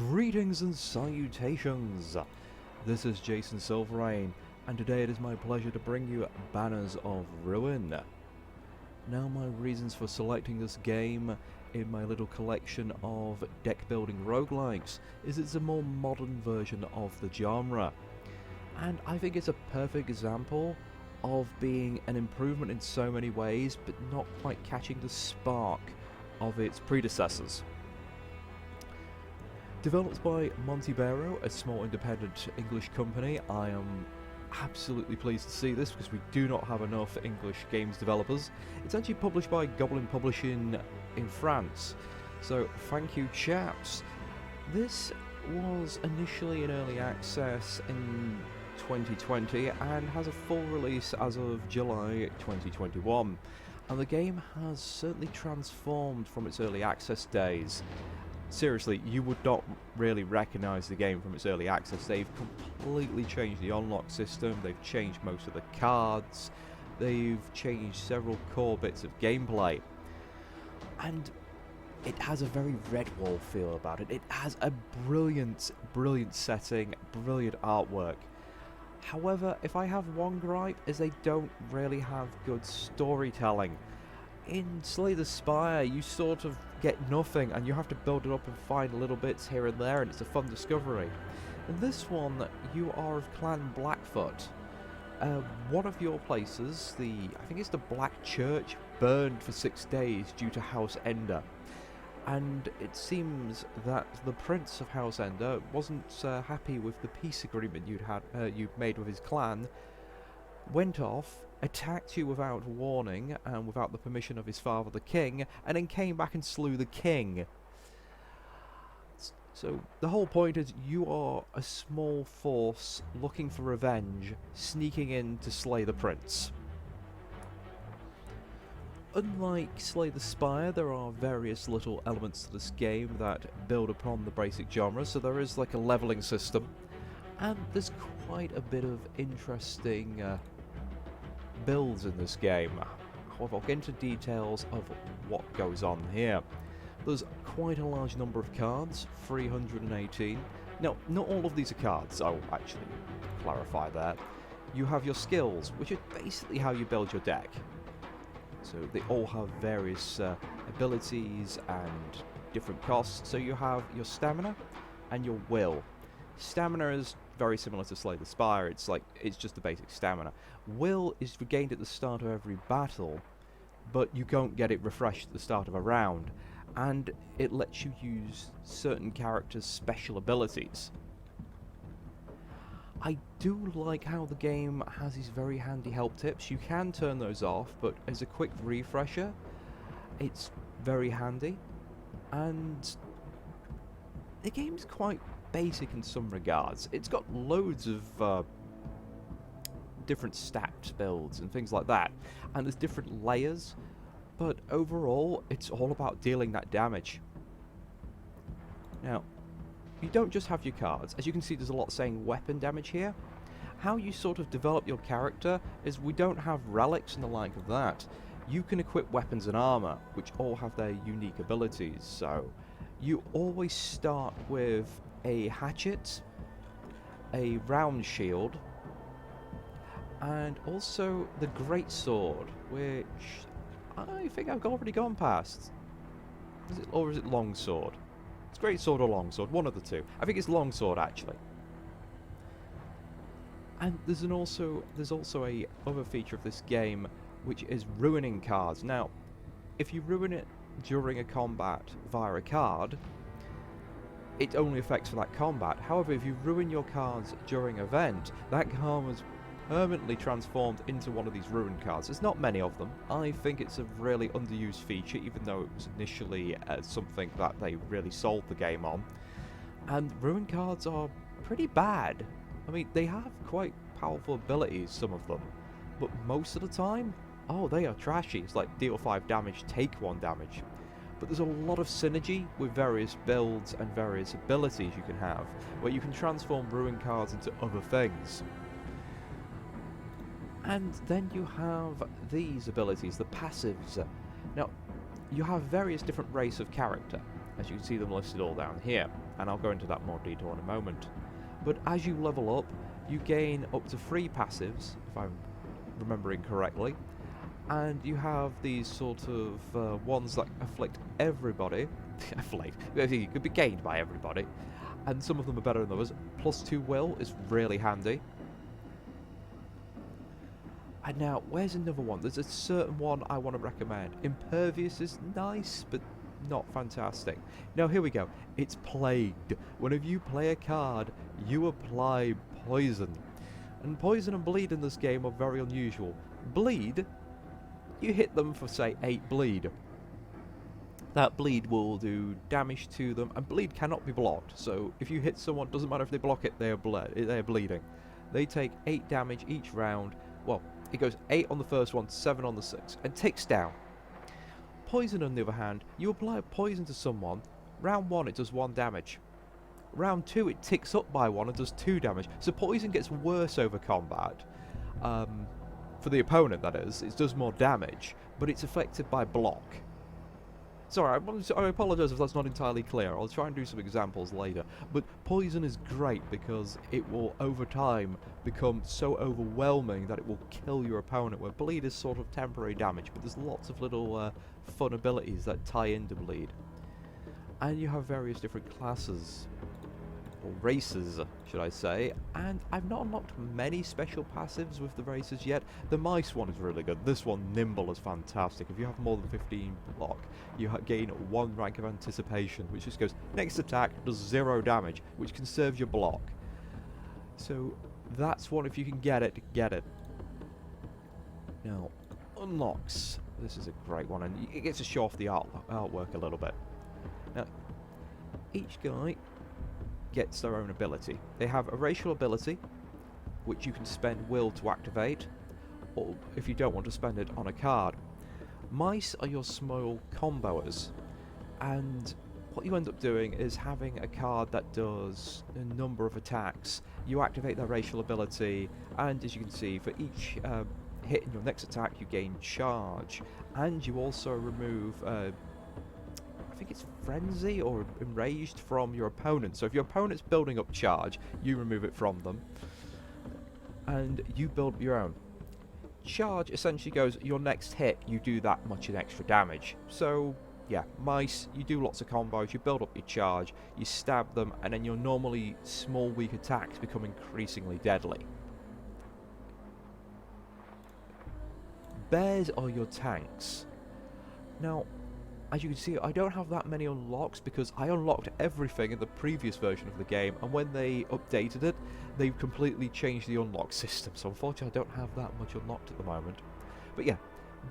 Greetings and salutations! This is Jason Silverain, and today it is my pleasure to bring you Banners of Ruin. Now, my reasons for selecting this game in my little collection of deck-building roguelikes is it's a more modern version of the genre. And I think it's a perfect example of being an improvement in so many ways, but not quite catching the spark of its predecessors. Developed by MonteBearo, a small independent English company, I am absolutely pleased to see this because we do not have enough English games developers. It's actually published by Goblin Publishing in France, so thank you chaps. This was initially in early access in 2020 and has a full release as of July 2021, and the game has certainly transformed from its early access days. Seriously, you would not really recognise the game from its early access. They've completely changed the unlock system, they've changed most of the cards, they've changed several core bits of gameplay. And it has a very Redwall feel about it. It has a brilliant setting, brilliant artwork. However, if I have one gripe, is they don't really have good storytelling. In Slay the Spire, you sort of get nothing and you have to build it up and find little bits here and there, and it's a fun discovery. In this one, you are of Clan Blackfoot. One of your places, I think it's the Black Church, burned for 6 days due to House Ender. And it seems that the Prince of House Ender wasn't happy with the peace agreement you'd made with his clan, went off, attacked you without warning and without the permission of his father the king, and then came back and slew the king. So the whole point is you are a small force looking for revenge, sneaking in to slay the prince. Unlike Slay the Spire, there are various little elements to this game that build upon the basic genre, so there is like a leveling system, and there's quite a bit of interesting builds in this game. However, I'll get into details of what goes on here. There's quite a large number of cards, 318. Now, not all of these are cards, I'll actually clarify that. You have your skills, which are basically how you build your deck. So they all have various abilities and different costs. So you have your stamina and your will. Stamina is very similar to Slay the Spire, it's just the basic stamina. Will is regained at the start of every battle, but you don't get it refreshed at the start of a round, and it lets you use certain characters' special abilities. I do like how the game has these very handy help tips. You can turn those off, but as a quick refresher, it's very handy, and the game's quite basic in some regards. It's got loads of different stat builds and things like that, and there's different layers, but overall it's all about dealing that damage. Now, you don't just have your cards. As you can see, there's a lot saying weapon damage here. How you sort of develop your character is we don't have relics and the like of that. You can equip weapons and armor, which all have their unique abilities, so you always start with a hatchet, a round shield, and also the great sword, which I think I've already gone past. Or is it long sword? It's great sword or long sword, one of the two. I think it's long sword actually. And there's also a other feature of this game, which is ruining cards. Now, if you ruin it during a combat via a card, it only affects for that combat. However, if you ruin your cards during an event, that card was permanently transformed into one of these ruined cards. There's not many of them. I think it's a really underused feature, even though it was initially something that they really sold the game on. And ruined cards are pretty bad. I mean, they have quite powerful abilities, some of them, but most of the time, oh, they are trashy. It's like deal 5 damage, take 1 damage. But there's a lot of synergy with various builds and various abilities you can have, where you can transform ruined cards into other things. And then you have these abilities, the passives. Now, you have various different race of character. as you can see them listed all down here, and I'll go into that more detail in a moment. But as you level up, you gain up to 3 passives, if I'm remembering correctly, and you have these sort of ones that afflict everybody. You could be gained by everybody, and some of them are better than others. +2 will is really handy. And now, where's another one? There's a certain one I want to recommend. Impervious is nice, but not fantastic. Now, here we go. It's Plagued. Whenever you play a card, you apply poison. And poison and bleed in this game are very unusual. Bleed, you hit them for, say, 8 bleed. That bleed will do damage to them, and bleed cannot be blocked. So if you hit someone, doesn't matter if they block it, they are bleeding. They take 8 damage each round. Well, it goes 8 on the first one, 7 on the 6th, and ticks down. Poison, on the other hand, you apply poison to someone. Round 1, it does 1 damage. Round 2, it ticks up by 1 and does 2 damage. So poison gets worse over combat. For the opponent, that is. It does more damage, but it's affected by block. Sorry, I apologise if that's not entirely clear. I'll try and do some examples later. But poison is great because it will, over time, become so overwhelming that it will kill your opponent, where bleed is sort of temporary damage, but there's lots of little fun abilities that tie into bleed. And you have various different classes, or races, should I say, and I've not unlocked many special passives with the races yet. The mice one is really good. This one, Nimble, is fantastic. If you have more than 15 block, you gain 1 rank of anticipation, which just goes, next attack does 0 damage, which conserves your block. So that's one, if you can get it, get it. Now, unlocks. This is a great one, and it gets to show off the artwork a little bit. Now, each guy gets their own ability. They have a racial ability, which you can spend will to activate, or if you don't want to spend it, on a card. Mice are your small comboers, and what you end up doing is having a card that does a number of attacks. You activate their racial ability, and as you can see, for each hit in your next attack, you gain charge, and you also remove I think it's Frenzy or Enraged from your opponent. So if your opponent's building up charge, you remove it from them, and you build your own. Charge essentially goes, your next hit, you do that much in extra damage. So yeah, mice, you do lots of combos, you build up your charge, you stab them, and then your normally small weak attacks become increasingly deadly. Bears are your tanks. Now, as you can see, I don't have that many unlocks because I unlocked everything in the previous version of the game, and when they updated it, they've completely changed the unlock system, so unfortunately I don't have that much unlocked at the moment. But yeah,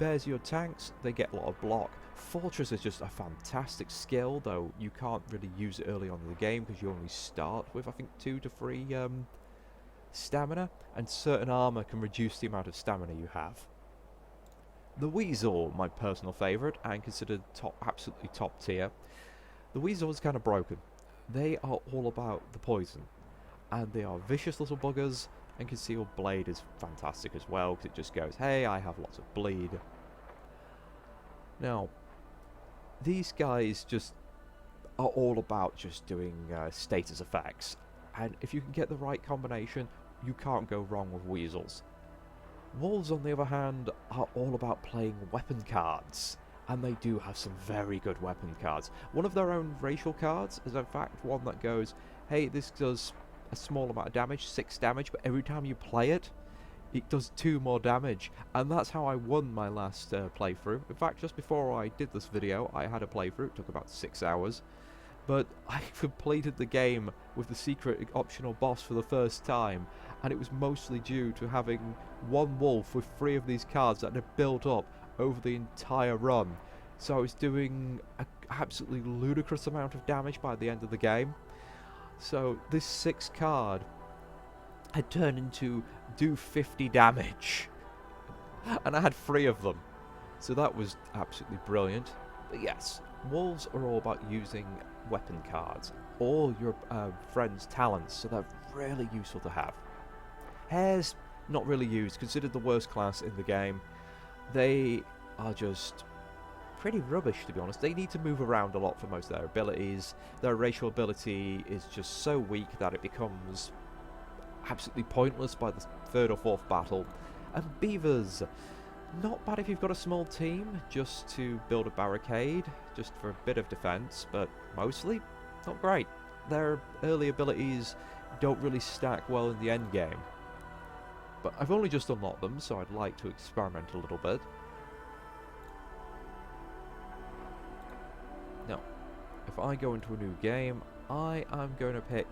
bears are your tanks, they get a lot of block. Fortress is just a fantastic skill, though you can't really use it early on in the game because you only start with, I think, 2 to 3 stamina, and certain armour can reduce the amount of stamina you have. The Weasel, my personal favourite, and considered absolutely top tier. The Weasel is kind of broken. They are all about the poison, and they are vicious little buggers, and Concealed Blade is fantastic as well, because it just goes, hey, I have lots of bleed. Now, these guys just are all about just doing status effects, and if you can get the right combination, you can't go wrong with Weasels. Wolves, on the other hand, are all about playing weapon cards, and they do have some very good weapon cards. One of their own racial cards is in fact one that goes, hey, this does a small amount of damage, 6 damage, but every time you play it, it does 2 more damage, and that's how I won my last playthrough. In fact, just before I did this video, I had a playthrough. It took about 6 hours, but I completed the game with the secret optional boss for the first time, and it was mostly due to having one wolf with 3 of these cards that had built up over the entire run. So I was doing an absolutely ludicrous amount of damage by the end of the game. So this 6th card had turned into do 50 damage, and I had 3 of them. So that was absolutely brilliant. But yes, wolves are all about using weapon cards, or your friend's talents, so they're really useful to have. Hares, not really used, considered the worst class in the game. They are just pretty rubbish, to be honest. They need to move around a lot for most of their abilities. Their racial ability is just so weak that it becomes absolutely pointless by the third or fourth battle. And beavers, not bad if you've got a small team, just to build a barricade, just for a bit of defense, but mostly not great. Their early abilities don't really stack well in the end game. But I've only just unlocked them, so I'd like to experiment a little bit. Now, if I go into a new game, I am going to pick...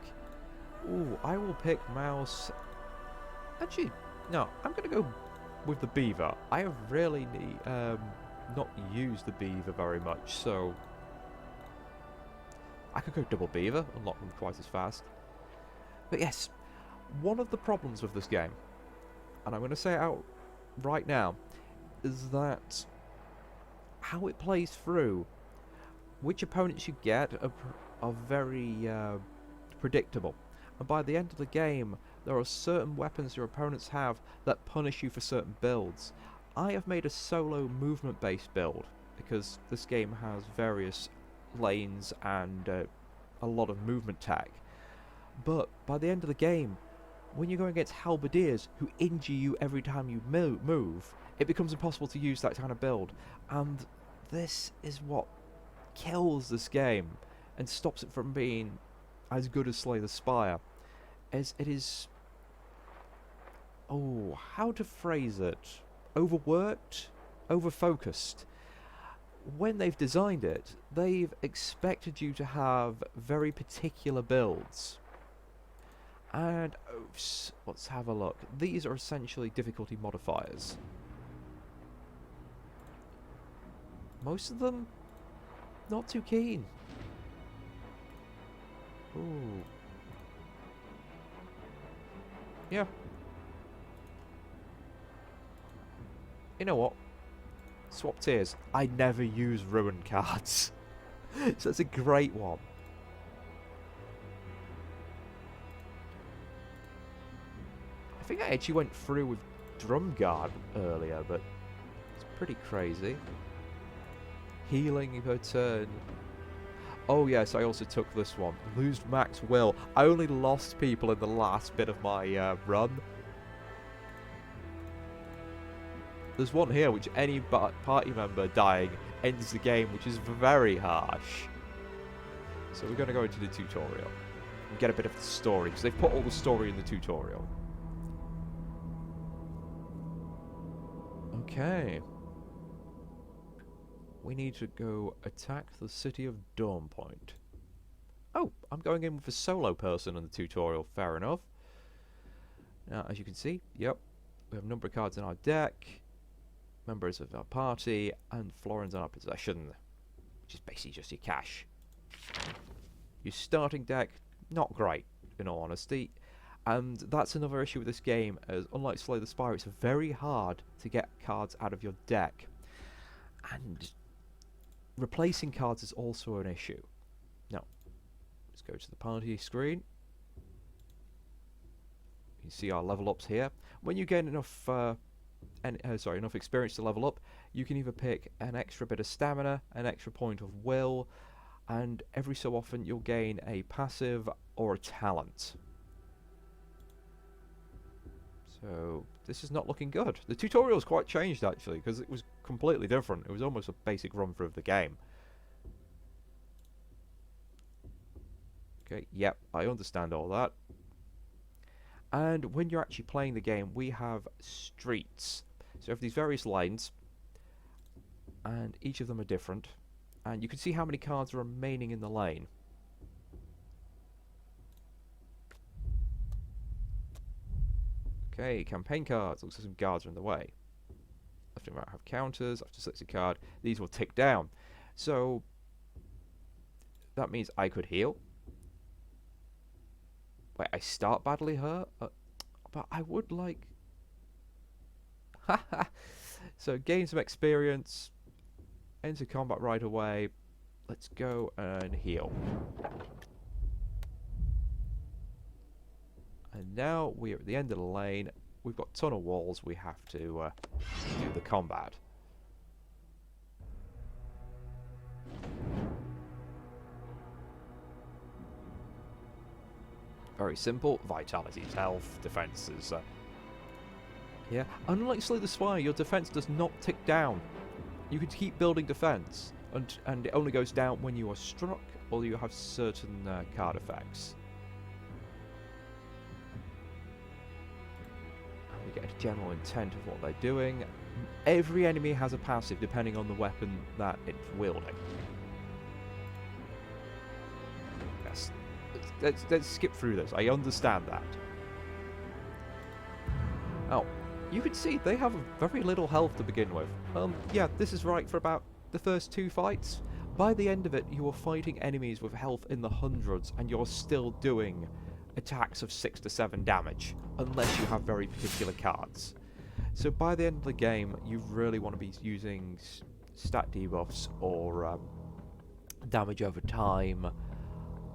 Ooh, I will pick mouse... Actually, no, I'm going to go with the beaver. I have really not used the beaver very much, so... I could go double beaver, unlock them twice as fast. But yes, one of the problems with this game, and I'm going to say it out right now, is that how it plays through, which opponents you get are very predictable. And by the end of the game, there are certain weapons your opponents have that punish you for certain builds. I have made a solo movement-based build, because this game has various lanes and a lot of movement tag. But by the end of the game, when you're going against halberdiers who injure you every time you move, it becomes impossible to use that kind of build. And this is what kills this game and stops it from being as good as Slay the Spire. As it is... Oh, how to phrase it? Overworked? Overfocused? When they've designed it, they've expected you to have very particular builds. And let's have a look. These are essentially difficulty modifiers. Most of them, not too keen. Ooh. Yeah. You know what? Swap tiers. I never use ruin cards. So that's a great one. I think I actually went through with Drum Guard earlier, but it's pretty crazy. Healing per turn. Oh yes, I also took this one. Lose max will. I only lost people in the last bit of my run. There's one here which any party member dying ends the game, which is very harsh. So we're going to go into the tutorial and get a bit of the story, because they've put all the story in the tutorial. Okay. We need to go attack the city of Dawnpoint. Oh, I'm going in with a solo person in the tutorial, fair enough. Now, as you can see, yep, we have a number of cards in our deck, members of our party, and florins in our possession, which is basically just your cash. Your starting deck, not great, in all honesty. And that's another issue with this game, as unlike Slay the Spire, it's very hard to get cards out of your deck. And replacing cards is also an issue. Now, let's go to the party screen. You can see our level ups here. When you gain enough enough experience to level up, you can either pick an extra bit of stamina, an extra point of will, and every so often you'll gain a passive or a talent. So this is not looking good. The tutorial's quite changed actually, because it was completely different. It was almost a basic run through of the game. Okay, yep, I understand all that. And when you're actually playing the game, we have streets. So we have these various lanes, and each of them are different. And you can see how many cards are remaining in the lane. Okay, campaign cards. Looks like some guards are in the way. Left and right have counters. After select a card, these will tick down. So that means I could heal. Wait, I start badly hurt? But I would like... Haha! So gain some experience. Enter combat right away. Let's go and heal. And now we're at the end of the lane. We've got tunnel walls. We have to do the combat. very simple. Vitality is health, defense is... yeah, unlike Slay the Spire, your defense does not tick down. You can keep building defense, and it only goes down when you are struck or you have certain card effects. And we get a general intent of what they're doing. Every enemy has a passive depending on the weapon that it's wielding. Yes, let's skip through this. I understand that. Oh, you can see they have very little health to begin with. Yeah, this is right for about the first 2 fights. By the end of it, you are fighting enemies with health in the hundreds, and you're still doing attacks of 6 to 7 damage, unless you have very particular cards. So by the end of the game, you really want to be using stat debuffs or damage over time,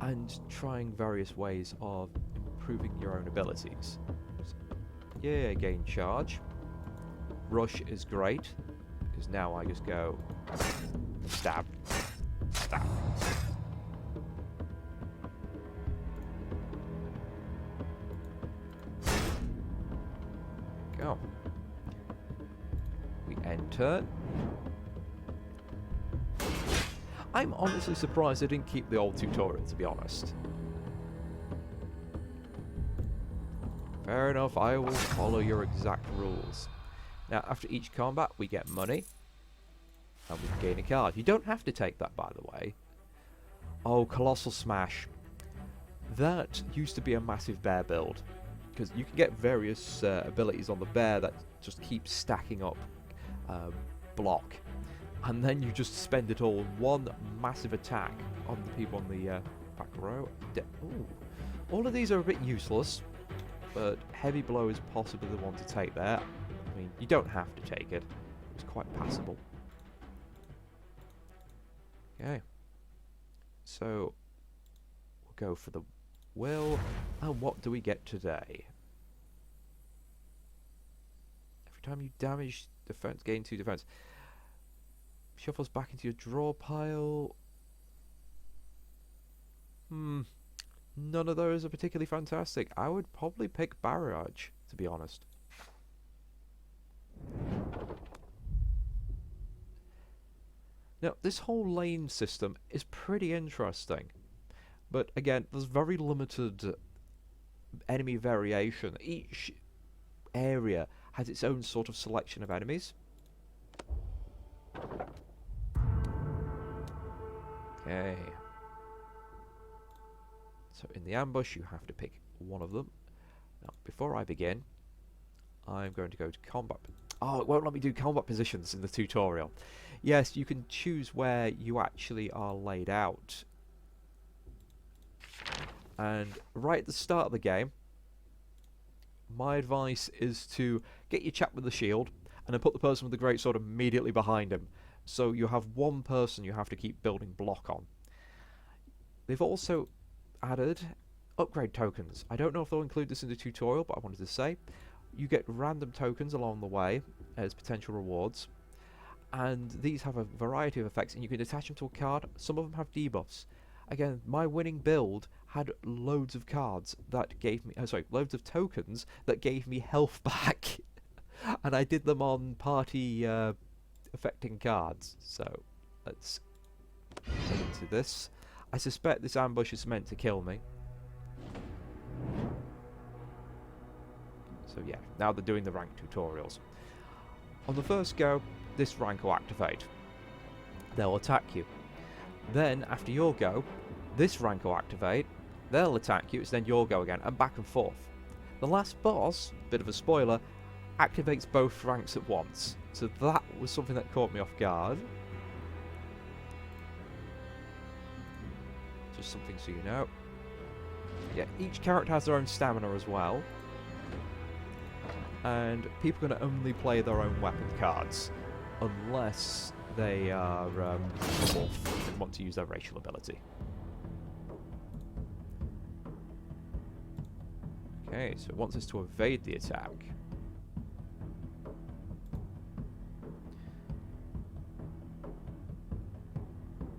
and trying various ways of improving your own abilities. Yeah, gain charge. Rush is great, because now I just go stab, stab. Go. We enter. I'm honestly surprised I didn't keep the old tutorial, to be honest. Fair enough, I will follow your exact rules. Now, after each combat, we get money. And we gain a card. You don't have to take that, by the way. Oh, Colossal Smash. That used to be a massive bear build. Because you can get various abilities on the bear that just keep stacking up block. And then you just spend it all in one massive attack on the people on the back row. Ooh. All of these are a bit useless. But Heavy Blow is possibly the one to take there. I mean, you don't have to take it. It's quite passable. Okay. So, we'll go for the will. And what do we get today? Every time you damage defense, gain 2 defense. Shuffles back into your draw pile. None of those are particularly fantastic. I would probably pick Barrage, to be honest. Now, this whole lane system is pretty interesting. But again, there's very limited enemy variation. Each area has its own sort of selection of enemies. Okay. So in the ambush, you have to pick one of them. Now, before I begin, I'm going to go to combat. Oh, it won't let me do combat positions in the tutorial. Yes, you can choose where you actually are laid out. And right at the start of the game, my advice is to get your chap with the shield, and then put the person with the greatsword immediately behind him. So you have one person you have to keep building block on. They've also added upgrade tokens. I don't know if they'll include this in the tutorial, but I wanted to say you get random tokens along the way as potential rewards, and these have a variety of effects, and you can attach them to a card. Some of them have debuffs. Again, my winning build had loads of cards that gave me, loads of tokens that gave me health back, and I did them on party affecting cards. So let's get into this. I suspect this ambush is meant to kill me. So yeah, now they're doing the rank tutorials. On the first go, this rank will activate. They'll attack you. Then, after your go, this rank will activate. They'll attack you, it's then your go again, and back and forth. The last boss, bit of a spoiler, activates both ranks at once. So that was something that caught me off guard. Just something so you know. Yeah, each character has their own stamina as well. And people can only play their own weapon cards unless they are dwarf and want to use their racial ability. Okay, so it wants us to evade the attack.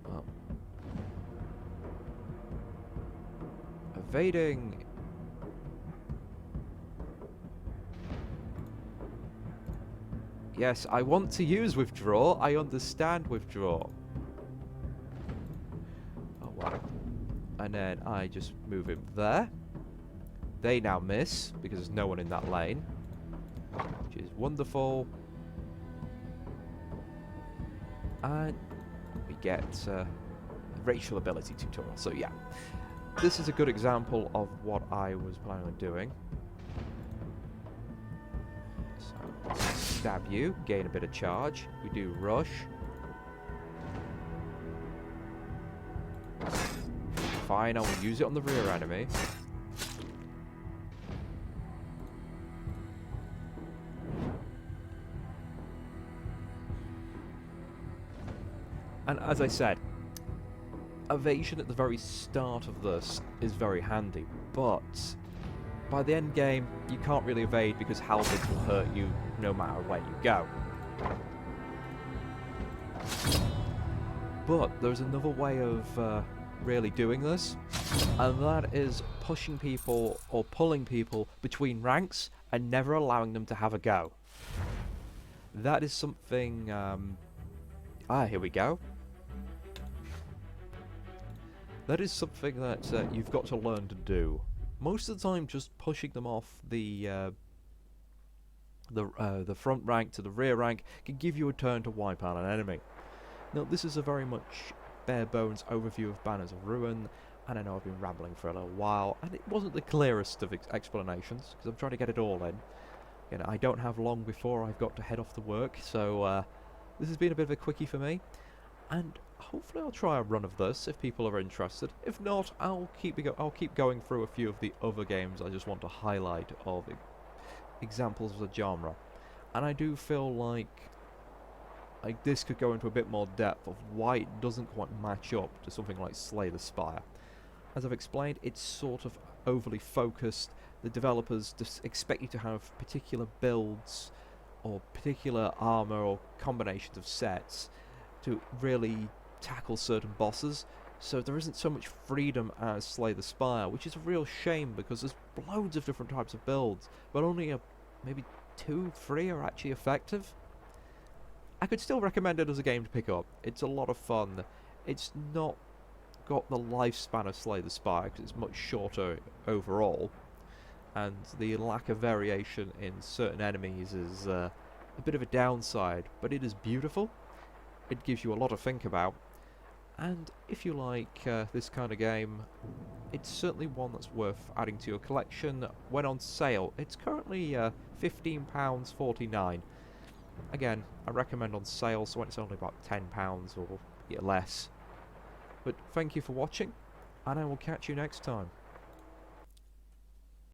Well, evading Yes, I want to use withdraw. I understand withdraw. Oh, wow. And then I just move him there. They now miss, because there's no one in that lane. Which is wonderful. And we get a racial ability tutorial. So yeah, this is a good example of what I was planning on doing. So, stab you, gain a bit of charge. We do rush. Fine, I will use it on the rear enemy. And as I said, evasion at the very start of this is very handy, but by the end game, you can't really evade because halberds will hurt you no matter where you go. But there's another way of really doing this, and that is pushing people or pulling people between ranks and never allowing them to have a go. That is something... here we go. That is something that you've got to learn to do. Most of the time, just pushing them off the front rank to the rear rank can give you a turn to wipe out an enemy. Now, this is a very much bare bones overview of Banners of Ruin, and I know I've been rambling for a little while, and it wasn't the clearest of explanations because I'm trying to get it all in. You know, I don't have long before I've got to head off to work, so this has been a bit of a quickie for me, and hopefully I'll try a run of this if people are interested. If not, I'll keep going through a few of the other games I just want to highlight of examples of the genre. And I do feel like this could go into a bit more depth of why it doesn't quite match up to something like Slay the Spire. As I've explained, it's sort of overly focused. The developers just expect you to have particular builds or particular armor or combinations of sets to really tackle certain bosses, so there isn't so much freedom as Slay the Spire, which is a real shame because there's loads of different types of builds, but only maybe 2-3 are actually effective. I could still recommend it as a game to pick up. It's a lot of fun. It's not got the lifespan of Slay the Spire because it's much shorter overall, and the lack of variation in certain enemies is a bit of a downside, but it is beautiful. It gives you a lot to think about, and if you like this kind of game, it's certainly one that's worth adding to your collection when on sale. It's currently £15.49. Again, I recommend on sale, so when it's only about £10 or less. But thank you for watching, and I will catch you next time.